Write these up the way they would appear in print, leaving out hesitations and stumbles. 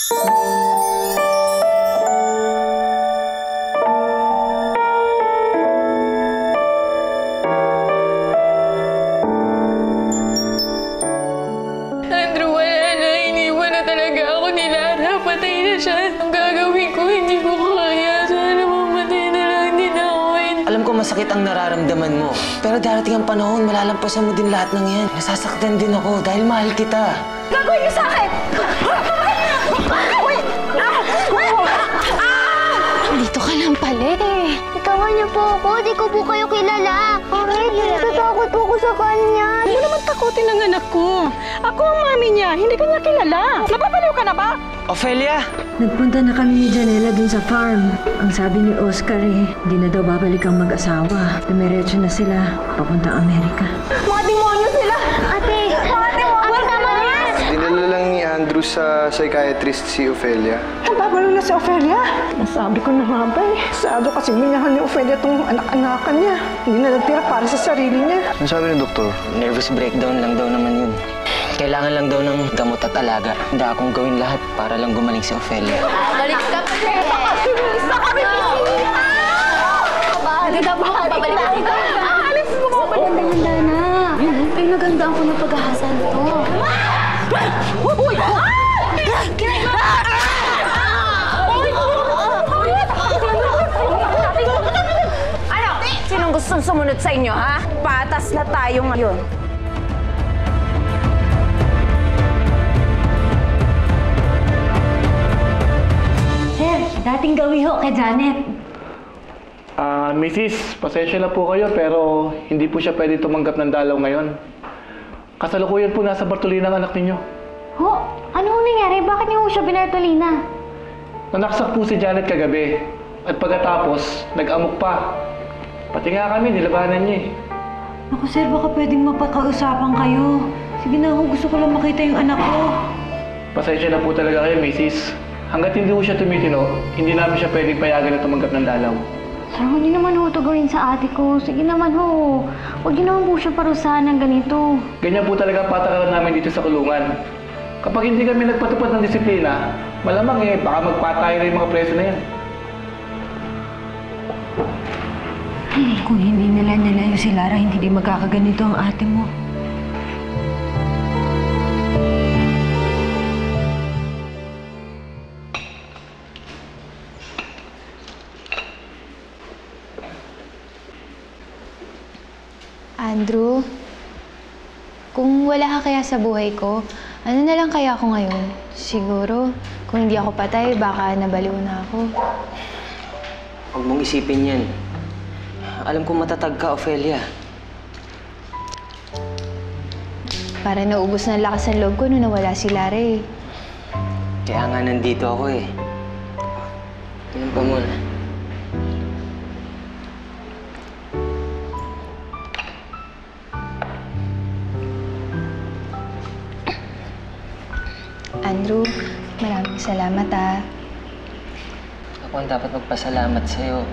Andrew, wala na. Iniwan na talaga ako ni Lara. Patay na siya. Ang gagawin ko, hindi ko kaya. Sana mamatay na lang din ako. Alam ko masakit ang nararamdaman mo. Pero darating ang panahon, malalampasan mo din lahat ng yan. Nasasaktan din ako dahil mahal kita. Gagawin niyo sa akin! Dito ka lang pala eh. Itawan niyo po ako. Di ko po kayo kilala. Bakit? Natatakot po ako sa kanya. Ano naman takutin ng anak ko? Ako ang mami niya. Hindi ka niya kilala. Napapaliw ka na ba? Ophelia! Nagpunta na kami ni Janela dun sa farm. Ang sabi ni Oscar di na daw babalik ang mag-asawa. Dumiretso na sila papuntang Amerika. Mga demonyo sila! Ate! Mga demonyo! Tama na! Dinala lang ni Andrew sa psychiatrist si Ophelia. Nababalo na si Ophelia. Nasabi ko na nga ba Sado kasi minahal ni Ophelia itong anak-anakan niya. Hindi na nagtira para sa sarili niya. Ano sabi ng doktor? Nervous breakdown lang daw naman yun. Kailangan lang daw ng gamot at alaga. Handa akong gawin lahat para lang gumaling si Ophelia. Balik ka pa rin. Isa kami bisita! Hindi mo ka babalik dito. Alis mo ko! Ganda na. Ay, nagandaan ko na pag-ahasan to. Uy! Ano? Sinong gustong sumunod sa inyo, ha? Patas na tayo ngayon. Sir, dating gawi ho kay Janet. Mrs., pasensya na po kayo pero hindi po siya pwede tumanggap ng dalaw ngayon. Kasalukuyan po nasa Bartolina ang anak ninyo. Ho? Ano ho nangyari? Bakit niyo ho siya binartolina? Nanaksak po si Janet kagabi at pagkatapos nag-amok pa. Pati nga kami, nilabanan niya eh. Naku sir, baka pwedeng mapakausapan kayo. Sige na ho, gusto ko lang makita yung anak ko. Pasensya na po talaga kayo, Mrs. Hanggat hindi po siya tumitino, hindi namin siya pwedeng payagan na tumanggap ng dalaw. Sir, hindi naman ho ito gawin sa ate ko. Sige naman ho. Huwag niyo naman po siya parusahan ng ganito. Ganyan po talaga ang patakaran namin dito sa kulungan. Kapag hindi kami nagpatupad ng disiplina, malamang baka magpatayo na yung mga preso na yan. Kung hindi nila nilayo si Lara, hindi din magkakaganito ang ate mo. Andrew, kung wala ka kaya sa buhay ko, ano na lang kaya ako ngayon? Siguro, kung hindi ako patay, baka nabaliw na ako. Huwag mong isipin yan. Alam ko matatag ka, Ophelia. Para naubos na lakas ng loob ko nung nawala si Lara eh. Kaya nga nandito ako eh. Inom pa muna. Andrew, maraming salamat ah. Ako ang dapat magpasalamat sa'yo.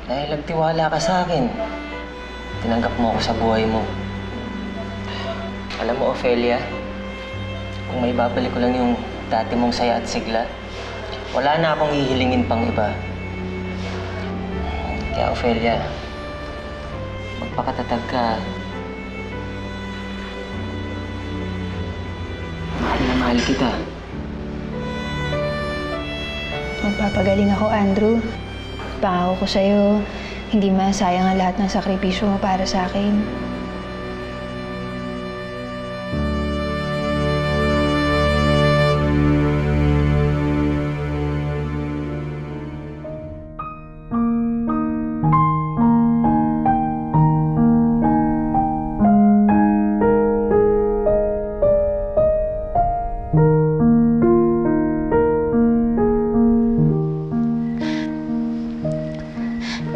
Dahil nagtiwala ka sa akin. Tinanggap mo ako sa buhay mo. Alam mo, Ophelia, kung may babalik ko lang yung dati mong saya at sigla, wala na akong hihilingin pang iba. Kaya, Ophelia, magpakatatag ka. Mahal na mahal kita. Magpapagaling ako, Andrew. Pangako ko sa'yo, hindi masayang ang lahat ng sakripisyo mo para sa akin.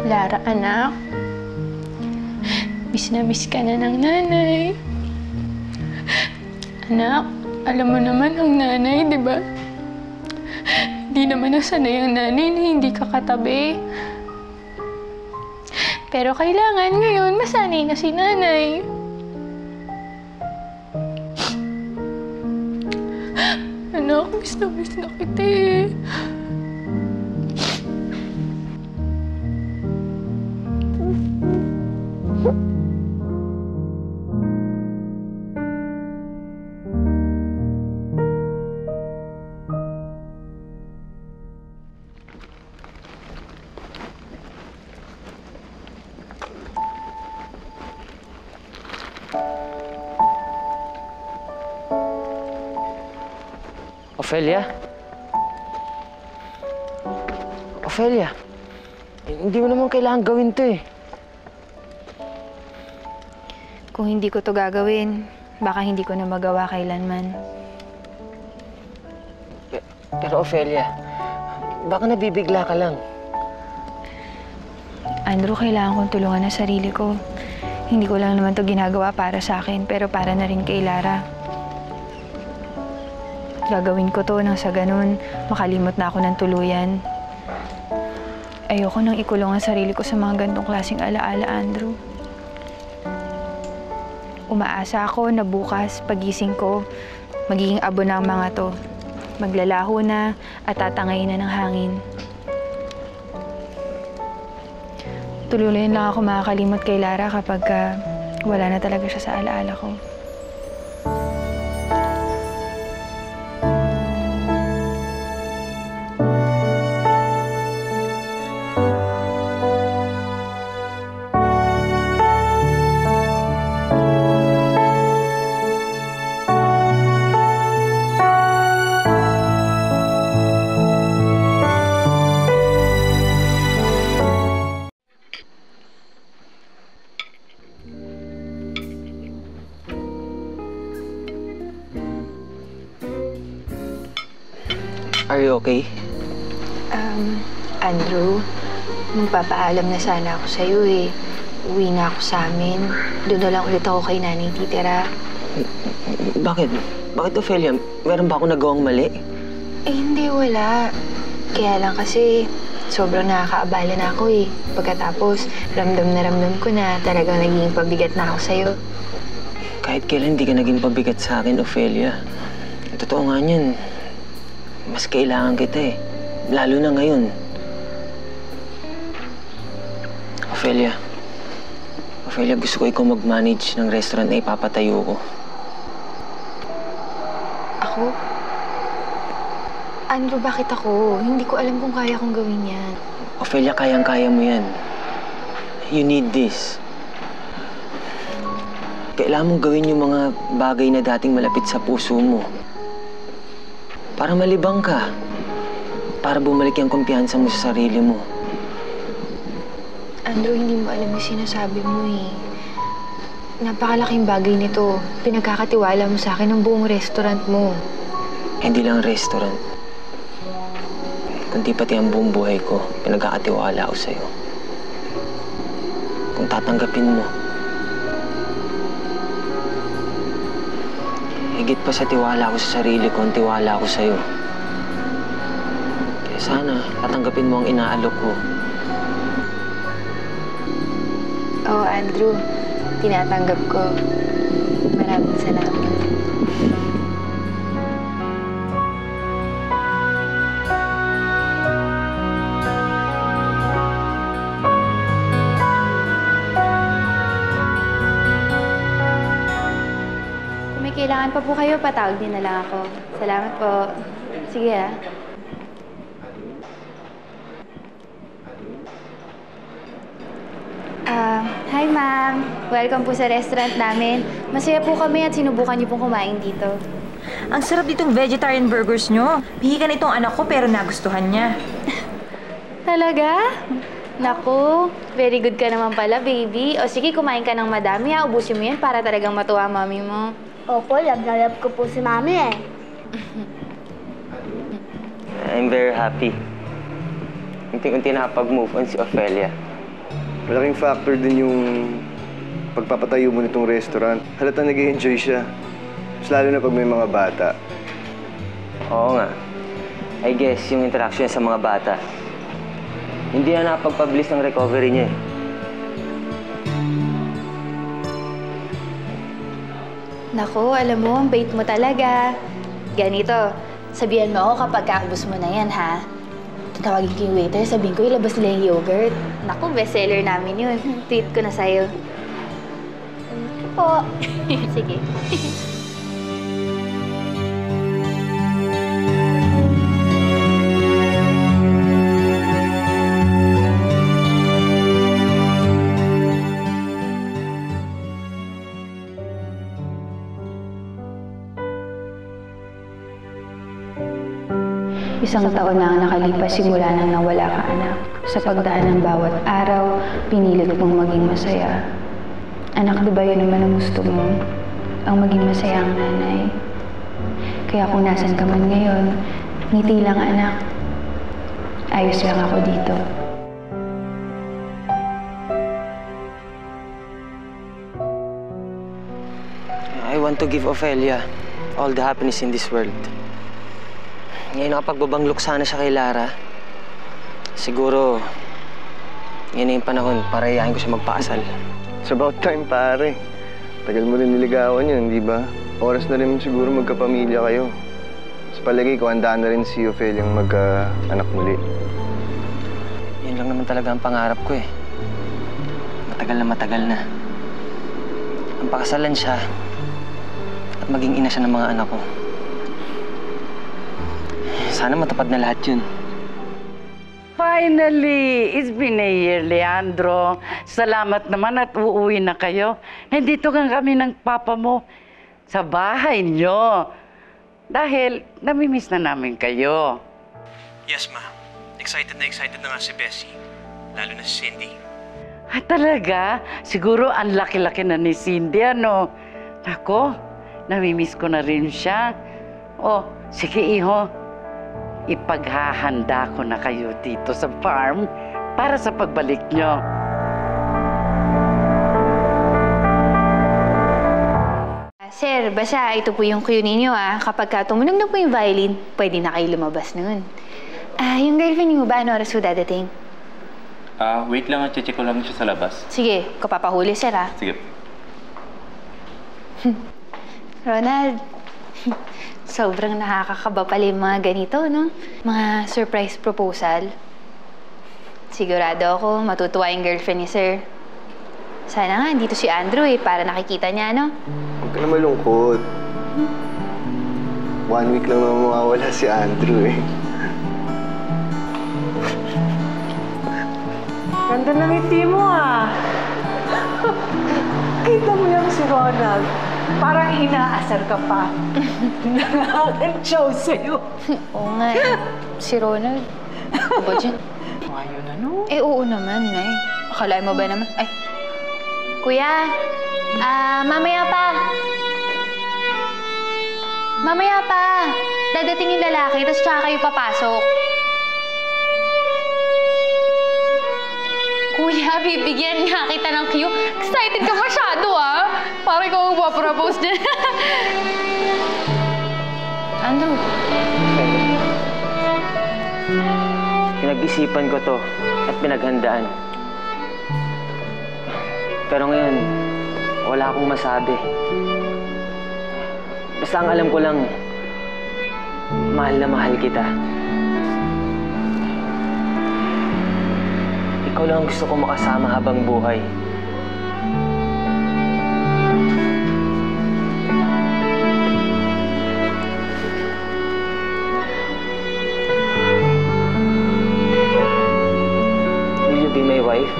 Lara, anak. Miss na miss ka na ng nanay. Anak, alam mo naman ang nanay, di ba? Di naman nasanay ang nanay na hindi ka katabi. Pero kailangan ngayon masanay na si nanay. anak. Miss na kita eh. Ophelia? Ophelia, hindi mo naman kailangan gawin to eh. Kung hindi ko to gagawin, baka hindi ko na magawa kailanman. Pero Ophelia, baka nabibigla ka lang. Andrew, kailangan kong tulungan ang sarili ko. Hindi ko lang naman to ginagawa para sa akin, pero para na rin kay Lara. Gagawin ko to nang sa ganun, makalimot na ako ng tuluyan. Ayoko nang ikulong ang sarili ko sa mga gantong klaseng alaala, Andrew. Umaasa ako na bukas, pagising ko, magiging abo na ang mga to. Maglalaho na at tatangay na ng hangin. Tuluyan lang ako makakalimot kay Lara kapag wala na talaga siya sa alaala ko. Are you okay? Andrew, magpapaalam na sana ako sa'yo eh. Uwi na ako sa amin. Doon na lang ulit ako kay nanay titira. Bakit? Bakit, Ophelia? Meron ba ako nagawang mali? Eh, hindi, wala. Kaya lang kasi sobrang nakakaabala na ako eh. Pagkatapos, ramdam ko na talagang naging pabigat na ako sa'yo. Kahit kailan hindi ka naging pabigat sa akin, Ophelia. Totoo nga niyan. Mas kailangan kita eh. Lalo na ngayon. Ophelia. Ophelia, gusto ko ikaw mag-manage ng restaurant na ipapatayo ko. Ako? Andrew, bakit ako? Hindi ko alam kung kaya kong gawin yan. Ophelia, kayang-kaya mo yan. You need this. Kailangan mong gawin yung mga bagay na dating malapit sa puso mo. Para malibang ka. Para bumalik yung kumpiyansa mo sa sarili mo. Andrew, hindi mo alam yung sinasabi mo eh. Napakalaking bagay nito. Pinagkakatiwala mo sa akin ng buong restaurant mo. Hindi lang restaurant. Kundi pati ang buong buhay ko, pinagkakatiwala ako sa'yo. Kung tatanggapin mo. Higit pa sa tiwala ko sa sarili ko, ang tiwala ko sa'yo. Kaya sana, tatanggapin mo ang inaalok ko. Oo, Andrew. Tinatanggap ko. Maraming salamat. Kung may kailangan pa po kayo, patawag din na lang ako. Salamat po. Sige ah. Hi, ma'am. Welcome po sa restaurant namin. Masaya po kami at sinubukan niyo pong kumain dito. Ang sarap ditong vegetarian burgers nyo. Pihikan itong anak ko pero nagustuhan niya. Talaga? Naku, very good ka naman pala, baby. O sige, kumain ka ng madami ha. Ubusin mo yan para talagang matuwa mami mo. Opo, lab ko po si mami eh. I'm very happy. Unti-unti nakapag-move on si Ophelia. Malaking factor din yung pagpapatayo mo nitong restaurant. Halatang nag-i-enjoy siya. Mas lalo na pag may mga bata. Oo nga. I guess yung interaction sa mga bata, hindi na napagpabilis ng recovery niya eh. Naku, alam mo, ang bait mo talaga. Ganito, Sabihan mo ako kapag kaubos mo na yan, ha? Tatawagin ko yung waiter, sabihin ko ilabas nila yung yogurt. Naku, bestseller namin yun. Tweet ko na sa'yo. Po. Sige. Isang taon na ang nakalipas simula nang nawala ka, anak. Sa pagdaan ng bawat araw, pinilit mong maging masaya. Anak, di ba yun naman ang gusto mo? Ang maging masaya ang nanay. Kaya kung nasan ka man ngayon, ngiti lang, anak. Ayos lang ako dito. I want to give Ophelia all the happiness in this world. Ngayon nakapagbabanglok sana siya kay Lara. Siguro, yan na yung panahon para iyahin ko siya magpakasal. It's about time, pare. Tagal mo rin niligawan yun, di ba? Oras na rin siguro magkapamilya kayo. Sa palagay ko, handaan na rin si Ophelia yung magka-anak muli. Yan lang naman talaga ang pangarap ko eh. Matagal na. Ang pakasalan siya at maging ina siya ng mga anak ko. Sana matupad na lahat yun. Finally! It's been a year, Leandro. Salamat naman at uuwi na kayo. Nandito kami ng papa mo sa bahay niyo. Dahil namimiss na namin kayo. Yes, ma. Excited na nga si Bessie. Lalo na si Cindy. Ah, talaga? Siguro ang laki-laki na ni Cindy, ano? Ako, namimiss ko na rin siya. Oh, sige, iho. Ipaghahanda ko na kayo dito sa farm para sa pagbalik nyo. Sir, basta ito po yung cue ninyo, ah. Kapag tumunog na po yung violin, pwede na kayo lumabas nun. Yung girlfriend niyo ba, ano oras po dadating? Wait lang, check ko lang siya sa labas. Sige, kapapahuli, sir, ah. Sige. Ronald, sobrang nakakakaba pala yung mga ganito, no? Mga surprise proposal. Sigurado ako matutuwa yung girlfriend ni sir. Sana nga, dito si Andrew eh, para nakikita niya, no? Huwag ka na malungkot. 1 week lang naman mawawala si Andrew eh. Ganda ng ngiti mo, ah. Kita mo yung si Ronald. Parang inaasar ka pa. Nakakantsaw sa'yo. Oo nga eh. Si Ronald. Ano ba dyan? Ayaw na, no? Eh, oo naman, Nay. Akalain mo ba naman? Ay, Kuya, mamaya pa. Mamaya pa. Dadating yung lalaki, tapos tsaka kayo papasok. Kuya, bibigyan nga kita ng cue. Excited ka masyado, ah. Parang ikaw magpapropose dyan. Andrew. Pinag-isipan ko to at pinaghandaan. Pero ngayon, wala akong masabi. Basta ang alam ko lang, mahal na mahal kita. Ikaw lang ang gusto ko makasama habang buhay. Will you be my wife?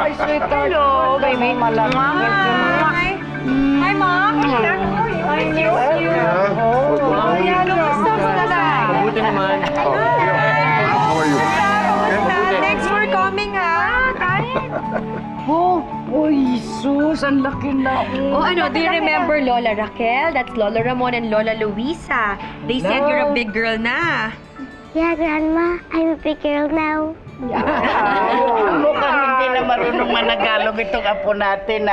Hi, sweetheart. Hello, baby. Hi. Hi, Mom. I miss you. Mabuti naman. How are you? Thanks for coming, ha? Uy, sus, ang laki na. Oh, do you remember Lola Raquel? That's Lola Ramon and Lola Luisa. They said you're a big girl na. Yeah, Grandma. I'm a big girl now. Mukhang hindi na marunong managalog itong apo natin,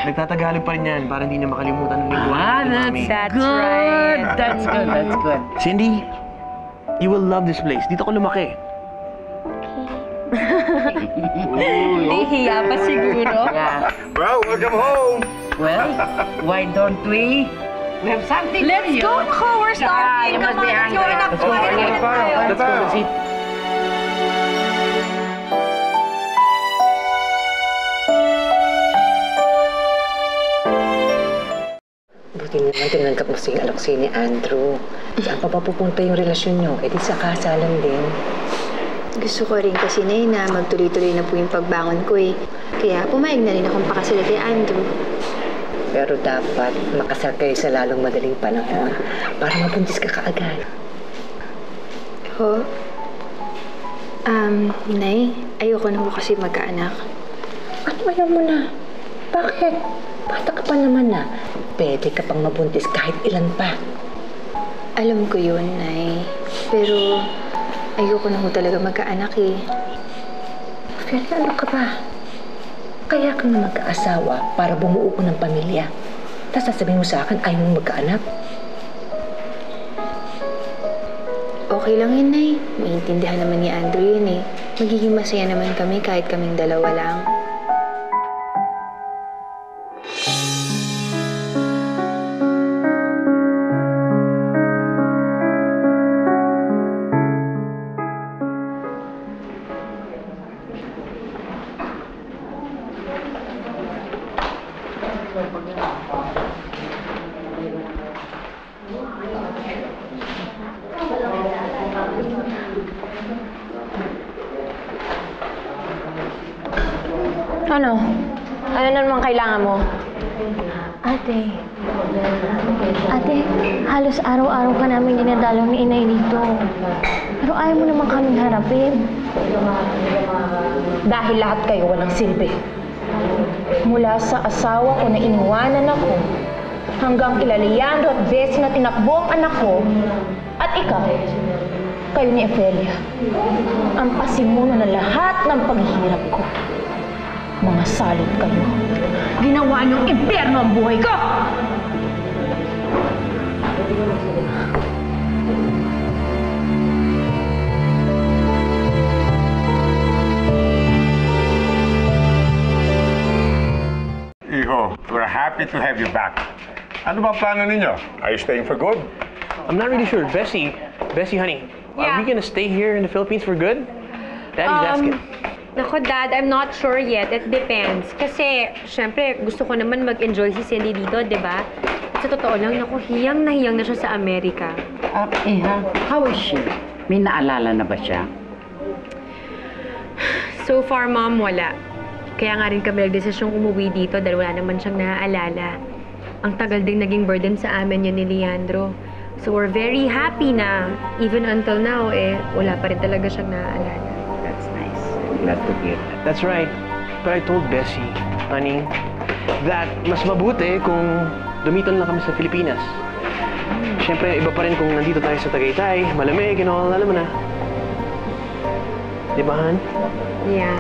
Nagtatagalog pa rin yan para hindi na makalimutan ng lingwahe Ah, ni Mami. That's right. That's good, that's good. Cindy, you will love this place. Dito ko lumaki. Hiya pa siguro. Yeah. Well, welcome home. Well, why don't we? We have something for you. Let's go, Nako. We're starving. You must Come be on, let's go. hungry. Anak, Let's go. kumain na tayo. Let's go. Let's eat. Buti naman tinanggap mo si Alexei ni Andrew. Saan pa ba pupunta yung relasyon nyo? E di sa kasalan din. Gusto ko rin kasi na magtuloy-tuloy na po yung pagbangon ko eh. Kaya pumayag na rin akong pakasala kay Andrew. Pero dapat makasal kayo sa lalong madaling panahon para mabuntis ka kaagad. Ho? Nay, ayoko na po kasi magkaanak. Ano ayaw mo na? Bakit? Bata ka pa naman na. Pwede ka pang mabuntis kahit ilan pa. Alam ko yun, Nay. Pero ayoko na po talaga magkaanak eh. Pero ano ka ba? Kaya ka na magkaasawa para bumuo ko ng pamilya. Tapos sasabihin mo sa akin, ayaw mong magkaanak. Okay lang yun, Nay. Maintindihan naman ni Andrew yun eh. Magiging masaya naman kami kahit kaming dalawa lang. Ano? Ano na naman kailangan mo? Ate, halos araw-araw ka namin dinadalaw ni Inay dito. Pero ayaw mo naman kaming harapin. Dahil lahat kayo walang silbi. Mula sa asawa ko na iniwanan ako, hanggang kila Leandro at Bessie na tinakbo ang anak ko, at ikaw, kayo ni Ofelia, ang pasimuno ng lahat ng paghihirap ko. Mga salot kayo. Ginawa niyong impyerno ang buhay ko! Iho, we're happy to have you back. Ano ba ang plano ninyo? Are you staying for good? I'm not really sure. Bessie, honey, are we gonna stay here in the Philippines for good? Daddy's asking. Nako, Dad, I'm not sure yet. It depends. Kasi, syempre, gusto ko naman mag-enjoy si Cindy dito, di ba? At sa totoo lang, naku, hiyang na siya sa Amerika. Iha, how is she? May naalala na ba siya? So far, Mom, wala. Kaya nga rin kami nagdesisyong umuwi dito dahil wala naman siyang naaalala. Ang tagal ding naging burden sa amin yun ni Leandro. So we're very happy na even until now, wala pa rin talaga siyang naaalala. That's nice. I'm glad to hear that. That's right. But I told Bessie, honey, that mas mabuti kung dumiton lang kami sa Pilipinas. Siyempre, iba pa rin kung nandito tayo sa Tagaytay, malamig, and all, alam mo na. Di ba, Han? Yeah.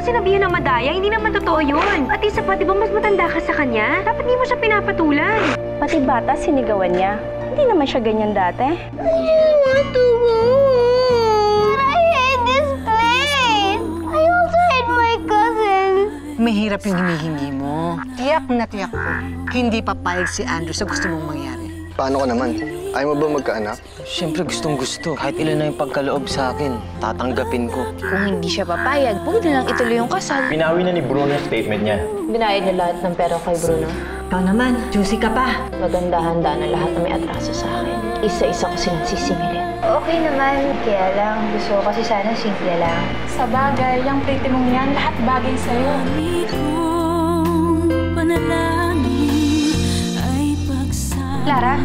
Sinabihan ng madaya, hindi naman totoo yun. At isa pa, di ba mas matanda ka sa kanya? Dapat di mo siya pinapatulan. Pati bata, sinigawan niya. Hindi naman siya ganyan dati. I want to go home. I hate this place. I also hate my cousins. Mahirap yung hinihingi mo. Tiyak na tiyak ko. Hindi papayag si Andrew sa gusto mong mangyari. Paano ka naman? Ayaw mo ba magkaanak? Siyempre gustong-gusto. Kahit ilan na yung pagkaloob sa akin, tatanggapin ko. Kung hindi siya papayag, huwag na lang ituloy yung kasal. Binawi na ni Bruno yung statement niya. Binayad niya lahat ng pera kay Bruno. Ikaw naman, juicy ka pa. Maganda-handa na lahat na may atraso sa akin. Isa-isa ko silang sisingilin. Okay naman, kaya lang gusto ko kasi sana simple lang. Sa bagay, yung pretty mong yan, lahat bagay sa'yo. Panalangin ay Lara,